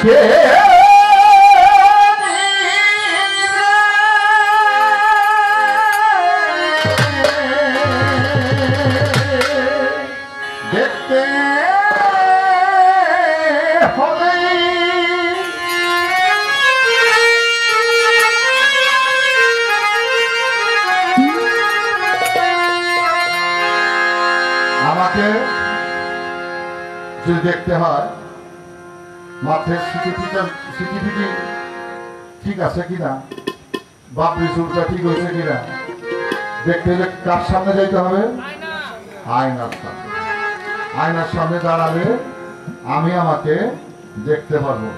নিষ্কে দেখতে হলে আমাকে যদি দেখতে হয় মাঠের সিটিপিটি ঠিক আছে কিনা, বাপরি চুলটা ঠিক হয়েছে কিনা দেখতে হলে কার সামনে যাইতে হবে? আয়নার সামনে। আয়নার সামনে দাঁড়ালে আমি আমাকে দেখতে পারবো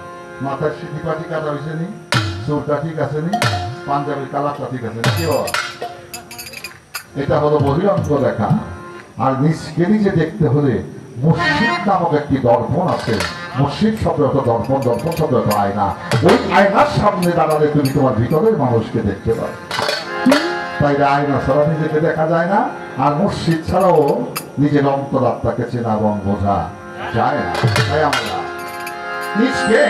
মাথার সিটিপা ঠিক কাটা হয়েছে নি, চুলটা ঠিক আছে নি, পাঞ্জাবির কালারটা ঠিক আছে নি। এটা হলো বহিরঙ্গ দেখা। আর নিজকে নিজে দেখতে হলে মসজিদ নামক একটি দর্পণ আছে। মসজিদ শব্দ অর্থ দর্পণ, দর্পণ শব্দ অর্থ আয়না। ওই আয়নার সামনে দাঁড়ালে তুমি তোমার ভিতরের মানুষকে দেখতে পাবে। তাই আয়না ছাড়া নিজেকে দেখা যায় না, আর মসজিদ ছাড়াও নিজের অন্তরাত্মাকে চেনা এবং বোঝা যায় না। তাই আমরা নিজকে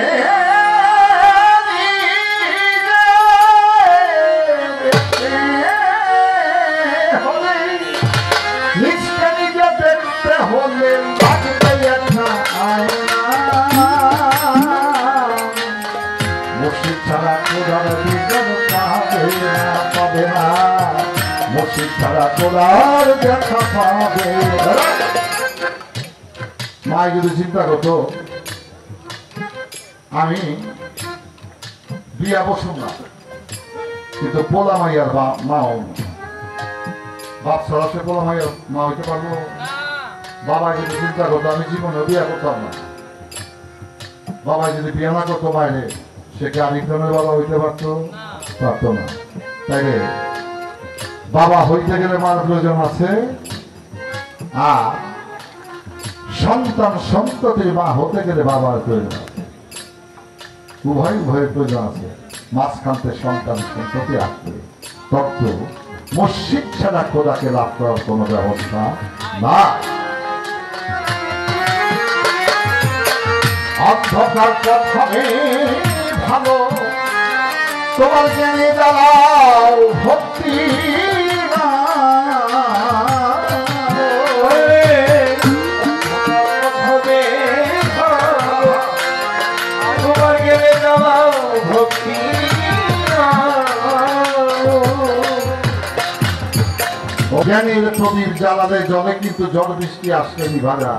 মসজিদ ছাড়া খোদার পাবে না, মসজিদ ছাড়া খোদার দেখা পাবে। মায় যদি চিন্তা করতো আমি বিয়া বসুন না, কিন্তু পোলা মাইয়ার মাও বাপ ছাড়া সে পোলা মাইয়ার মা হইতে পারবো? বাবা যদি চিন্তা করতো আমি জীবনে বিয়া করতাম না, বাবা যদি বিয়া না করতো বাইরে, সে কি আরেকজনের বাবা হইতে পারতো? পারতো না। তাই বাবা হইতে গেলে মার প্রয়োজন আছে, আর সন্তান সন্ততির মা হতে গেলে বাবার প্রয়োজন আছে। উভয় উভয়ের প্রয়োজন আছে। মাঝখানতে সন্তান সন্ততি আসবে। তত্ত্ব মসজিদ ছাড়া খোদাকে লাভ করার কোনো ব্যবস্থা না। অন্ধকার পথ হবে ভালো, তোমার জ্ঞানে দাঁড়াও ভক্তি হবে তোমার জ্ঞানে দাঁড়াও ভক্তি। জ্ঞানের প্রদীপ জ্বালালে জলে কিন্তু জল বৃষ্টি আসলে নিভারা,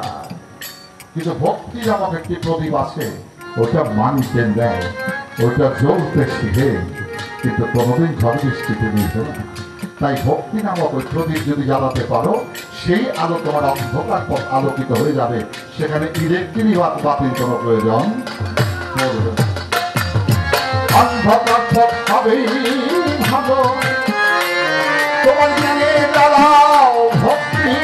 কিন্তু ভক্তি নামক একটি প্রদীপ আছে, ওটা মানতে নেয়, ওইটা জ্বলতে শিখে, কিন্তু কোনোদিন ঝড় বৃষ্টিতে নিত না। তাই ভক্তি নামক ওই প্রদীপ যদি জ্বালাতে পারো, সেই আলো তোমার অন্ধকার পথ আলোকিত হয়ে যাবে। সেখানে ইলেকট্রিক বাতির কোনো প্রয়োজন পড়বে না। অন্ধকার পথ হবেই ভালো, তোমার জ্ঞানে দাঁড়াও ভক্তি।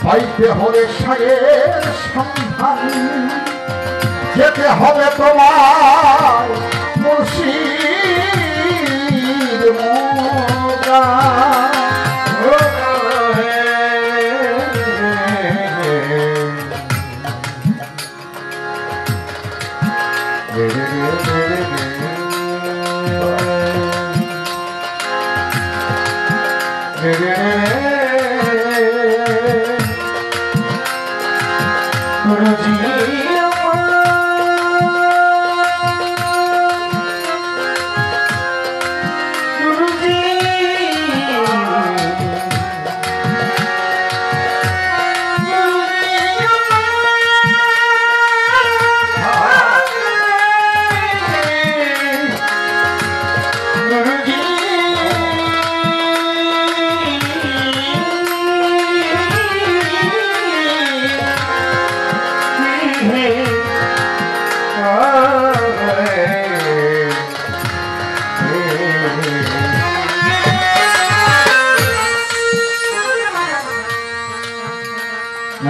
পাইতে হলে সায়ের সন্ধান, যেতে হবে তোমার মুর্শিদ মুগা।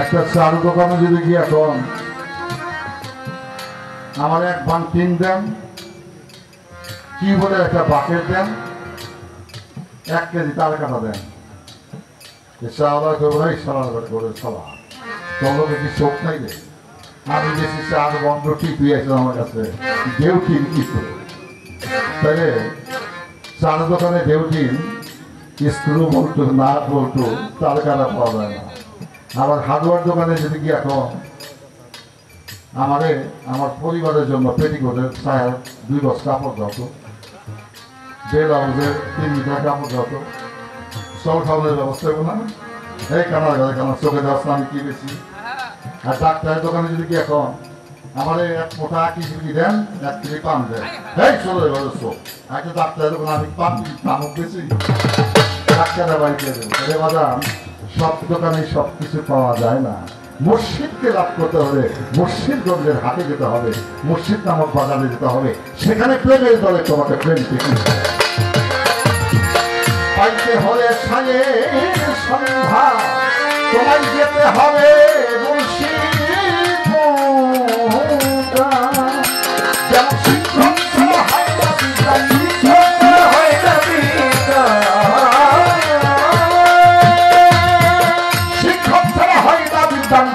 একটা চারু দোকানে যদি গিয়ে এখন আমার এক ভান টিন দেন, কি বলে একটা বাকেট দেন, 1 কেজি তার কাটা দেন, চাওয়া করবো না সারা করে সবা তোর কি চোখ নাই রে। আমি বেশি চার বন্ধ টিপি আছে আমার কাছে ঢেউটিন কি করে, তাইলে চার দোকানে ঢেউটিন স্ক্রু বলতো না বলতো তার কাটা পাওয়া যায় না। আবার হার্ডওয়্যার দোকানে যদি গিয়ে এখন আমার পরিবারের জন্য পেটিকোটের 2 গজ কাপড় যত, ব্লাউজের 3 মিটার কাপড় যত, চল খাওয়ানোর ব্যবস্থা করবো না, এই কানার চোখে দেওয়া আমি কি বেশি। আর ডাক্তারের দোকানে যদি গিয়ে এখন আমার 1 মোটা কি দেন, 1 কেজি পান দেন, এই চলে যাবো একটা ডাক্তারের দোকানে আমি পান তামুক বেশি ডাক্তারের বাড়িতে দেবো। আরে বাজার সব দোকানে সব কিছু পাওয়া যায় না। মসজিদকে লাভ করতে হলে মসজিদগঞ্জের হাটে যেতে হবে, মসজিদ নামক বাজারে যেতে হবে, সেখানে প্রেমের দলে তোমাকে প্রেম পাইতে হলে সাজে সন্ধ্যা, তোমায় যেতে হবে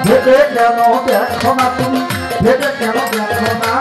ভেবে কেন দেখো না তুমি, ভেবে কেন দেখো না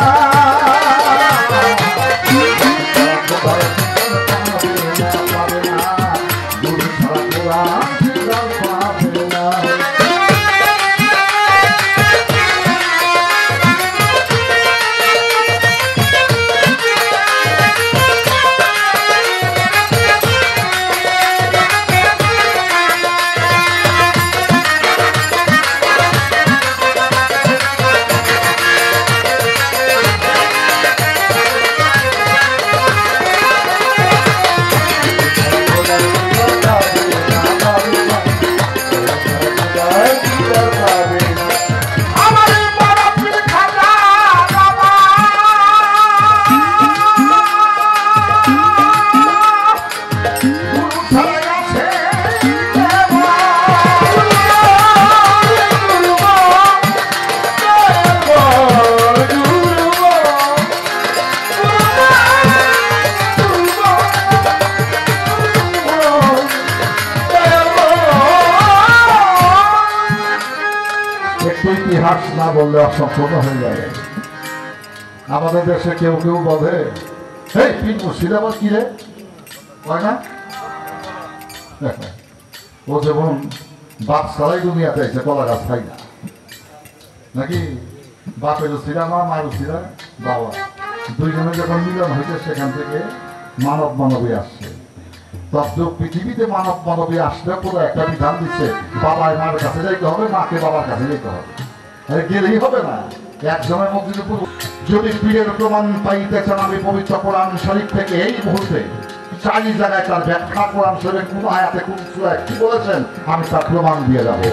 ইতিহাস না বললে অসম্পূর্ণ হয়ে যাবে। আমাদের দেশে কেউ কেউ বলে এই পিন্টু সিনেমা কি রে হয় না, ও যেমন বাপ ছাড়াই দুনিয়াতে এসে কলা গাছ খাই না নাকি, বাপেরও সিনেমা মায়েরও সিনেমা, বাবা দুইজনে যখন মিলন হয়েছে সেখান থেকে মানব মানবী আসছে। তদ্রুপ পৃথিবীতে মানব মানবী আসলে পুরো একটা বিধান দিচ্ছে, বাবায় মার কাছে যাইতে হবে, মাকে বাবার কাছে যেতে হবে, গেলেই হবে না। একজনের মধ্যে যদি পীরের প্রমাণ পাইতে চান, আমি পবিত্র কোরআন শরীফ থেকে এই মুহূর্তে 4 জায়গায় তার ব্যাখ্যা কোরআন শরীফে কোন আয়াতে কোন সূরায় কি বলেছেন আমি তার প্রমাণ দিয়ে যাবো।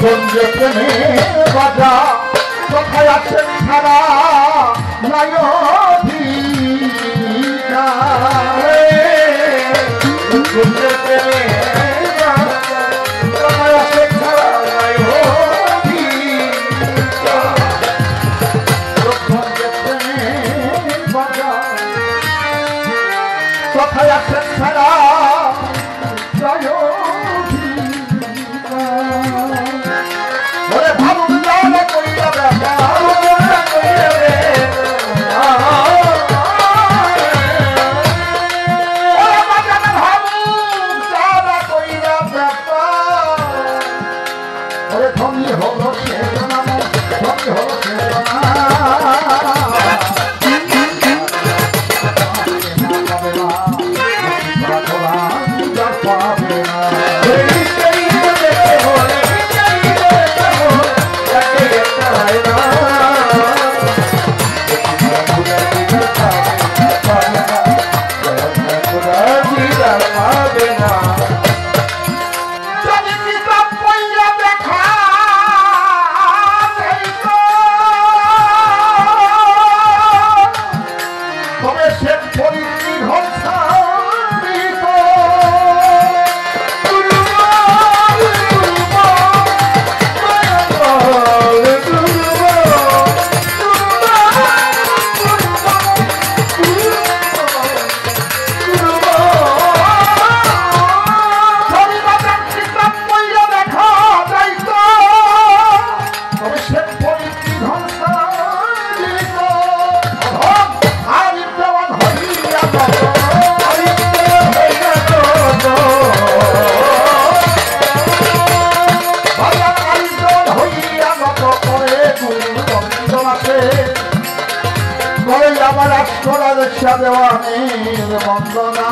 সঙ্গে প্রেমে বাজা কোথায় আছেন ছাড়া নাই কোথায় আছেন ছাড়া আমার 8 দেওয়ানের বন্দনা